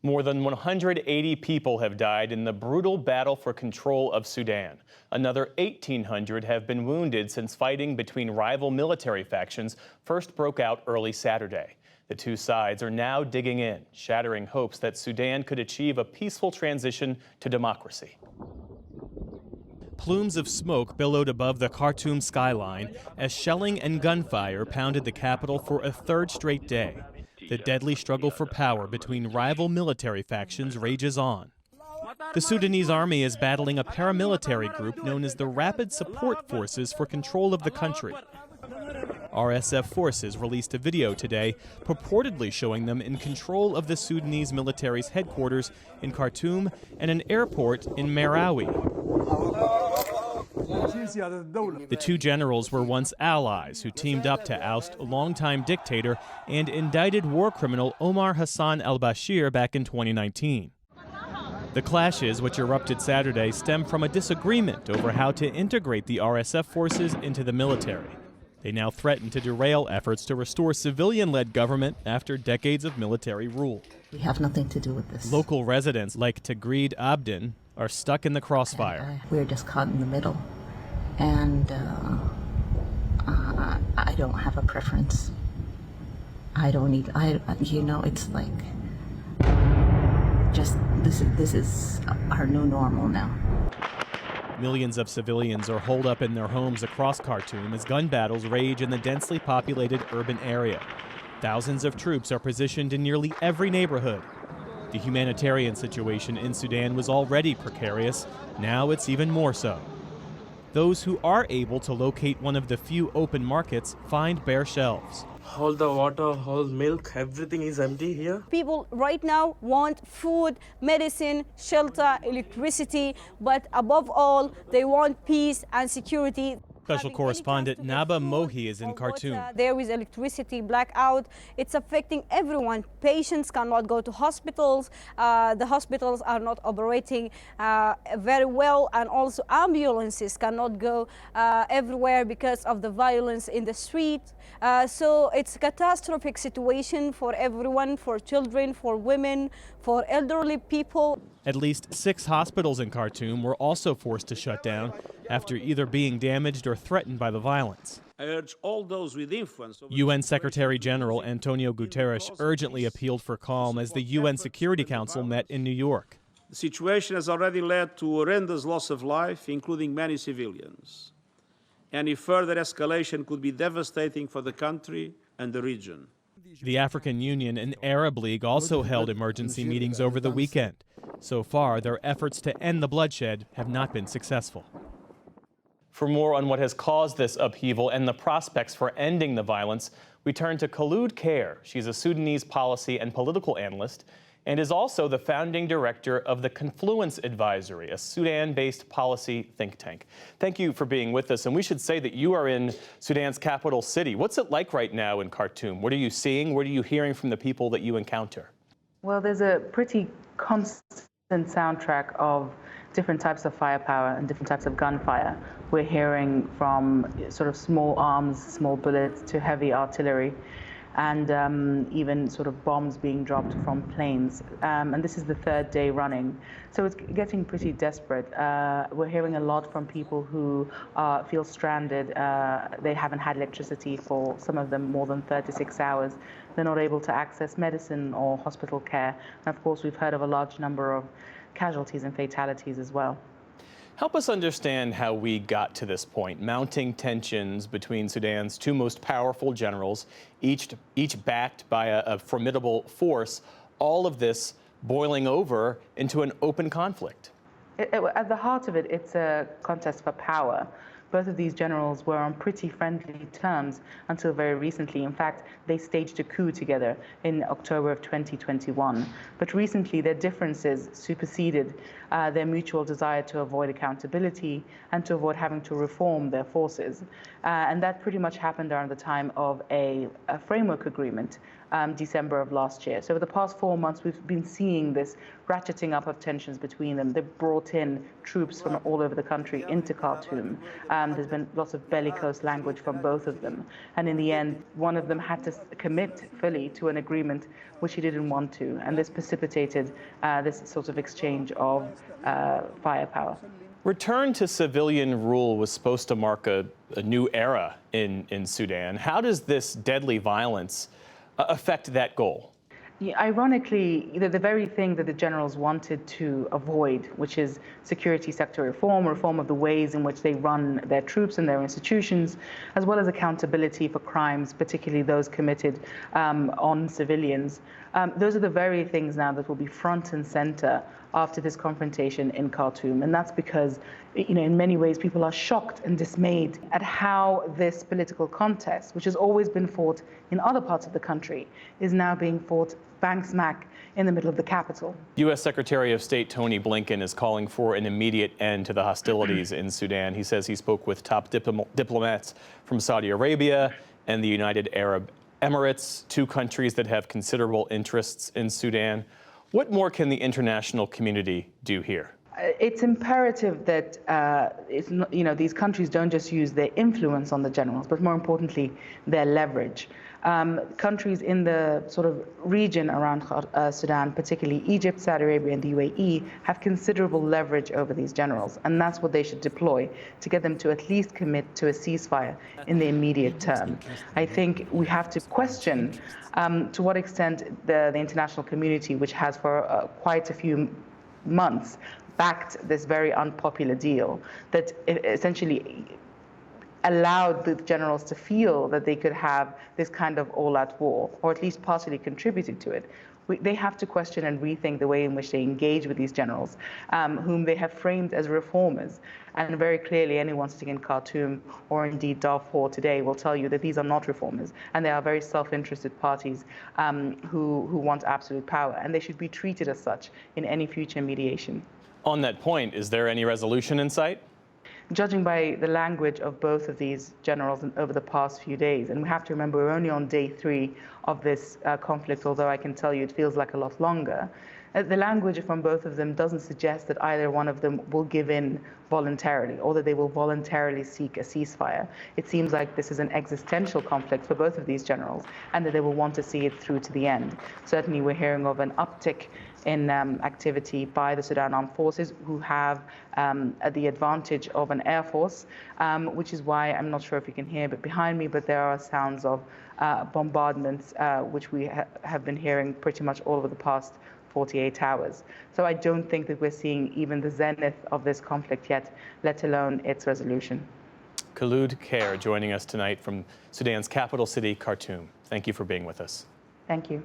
More than 180 people have died in the brutal battle for control of Sudan. Another 1,800 have been wounded since fighting between rival military factions first broke out early Saturday. The two sides are now digging in, shattering hopes that Sudan could achieve a peaceful transition to democracy. Plumes of smoke billowed above the Khartoum skyline as shelling and gunfire pounded the capital for a third straight day. The deadly struggle for power between rival military factions rages on. The Sudanese army is battling a paramilitary group known as the Rapid Support Forces for control of the country. RSF forces released a video today purportedly showing them in control of the Sudanese military's headquarters in Khartoum and an airport in Merawi. The two generals were once allies who teamed up to oust longtime dictator and indicted war criminal Omar Hassan al-Bashir back in 2019. The clashes, which erupted Saturday, stem from a disagreement over how to integrate the RSF forces into the military. They now threaten to derail efforts to restore civilian-led government after decades of military rule. We have nothing to do with this. Local residents like Tagreed Abdin are stuck in the crossfire. We're just caught in the middle, and I don't have a preference. I don't need. It's like just this is our new normal now. Millions of civilians are holed up in their homes across Khartoum as gun battles rage in the densely populated urban area. Thousands of troops are positioned in nearly every neighborhood. The humanitarian situation in Sudan was already precarious. Now it's even more so. Those who are able to locate one of the few open markets find bare shelves. All the water, all milk, everything is empty here. People right now want food, medicine, shelter, electricity, but above all, they want peace and security. Special correspondent Naba Mohi is in Khartoum. There is electricity blackout. It's affecting everyone. Patients cannot go to hospitals. The hospitals are not operating very well, and also ambulances cannot go everywhere because of the violence in the street. So it's a catastrophic situation for everyone, for children, for women, for elderly people. At least 6 hospitals in Khartoum were also forced to shut down after either being damaged or threatened by the violence. I urge all those with influence. UN Secretary General Antonio Guterres urgently appealed for calm as the UN Security Council met in New York. The situation has already led to horrendous loss of life, including many civilians. Any further escalation could be devastating for the country and the region. The African Union and Arab League also held emergency meetings over the weekend. So far, their efforts to end the bloodshed have not been successful. For more on what has caused this upheaval and the prospects for ending the violence, we turn to Khulud Khair. She's a Sudanese policy and political analyst and is also the founding director of the Confluence Advisory, a Sudan-based policy think tank. Thank you for being with us. And we should say that you are in Sudan's capital city. What's it like right now in Khartoum? What are you seeing? What are you hearing from the people that you encounter? Well, there's a pretty constant soundtrack of different types of firepower and different types of gunfire. We're hearing from sort of small arms, small bullets, to heavy artillery, and even sort of bombs being dropped from planes. And this is the 3rd day running. So it's getting pretty desperate. We're hearing a lot from people who feel stranded. They haven't had electricity for some of them more than 36 hours. They're not able to access medicine or hospital care. And of course, we've heard of a large number of casualties and fatalities as well. Help us understand how we got to this point, mounting tensions between Sudan's 2 most powerful generals, each backed by a formidable force, all of this boiling over into an open conflict. At the heart of it, it's a contest for power. Both of these generals were on pretty friendly terms until very recently. In fact, they staged a coup together in October of 2021. But recently, their differences superseded their mutual desire to avoid accountability and to avoid having to reform their forces. And that pretty much happened around the time of a framework agreement December of last year. So over the past 4 months, we've been seeing this ratcheting up of tensions between them. They've brought in troops from all over the country into Khartoum. There's been lots of bellicose language from both of them. And in the end, one of them had to commit fully to an agreement which he didn't want to. And this precipitated this sort of exchange of firepower. Return to civilian rule was supposed to mark a new era in Sudan. How does this deadly violence affect that goal? Yeah, ironically, the very thing that the generals wanted to avoid, which is security sector reform of the ways in which they run their troops and their institutions, as well as accountability for crimes, particularly those committed on civilians. Those are the very things now that will be front and center after this confrontation in Khartoum. And that's because, in many ways, people are shocked and dismayed at how this political contest, which has always been fought in other parts of the country, is now being fought bang smack in the middle of the capital. U.S. Secretary of State Tony Blinken is calling for an immediate end to the hostilities in Sudan. He says he spoke with top diplomats from Saudi Arabia and the United Arab Emirates, two countries that have considerable interests in Sudan. What more can the international community do here? It's imperative that these countries don't just use their influence on the generals, but more importantly, their leverage. Countries in the sort of region around Sudan, particularly Egypt, Saudi Arabia, and the UAE, have considerable leverage over these generals, and that's what they should deploy to get them to at least commit to a ceasefire in the immediate term. I think we have to question to what extent the international community, which has for quite a few months backed this very unpopular deal, that essentially allowed the generals to feel that they could have this kind of all-out war, or at least partially contributed to it. They have to question and rethink the way in which they engage with these generals, whom they have framed as reformers. And very clearly, anyone sitting in Khartoum or indeed Darfur today will tell you that these are not reformers, and they are very self-interested parties who want absolute power, and they should be treated as such in any future mediation. On that point, is there any resolution in sight? Judging by the language of both of these generals over the past few days, and we have to remember we're only on day 3 of this conflict, although I can tell you it feels like a lot longer. The language from both of them doesn't suggest that either one of them will give in voluntarily, or that they will voluntarily seek a ceasefire. It seems like this is an existential conflict for both of these generals, and that they will want to see it through to the end. Certainly, we're hearing of an uptick in activity by the Sudan Armed Forces, who have the advantage of an air force, which is why I'm not sure if you can hear, but behind me, but there are sounds of bombardments, which we have been hearing pretty much all over the past 48 hours. So I don't think that we're seeing even the zenith of this conflict yet, let alone its resolution. Khulud Khair joining us tonight from Sudan's capital city, Khartoum. Thank you for being with us. Thank you.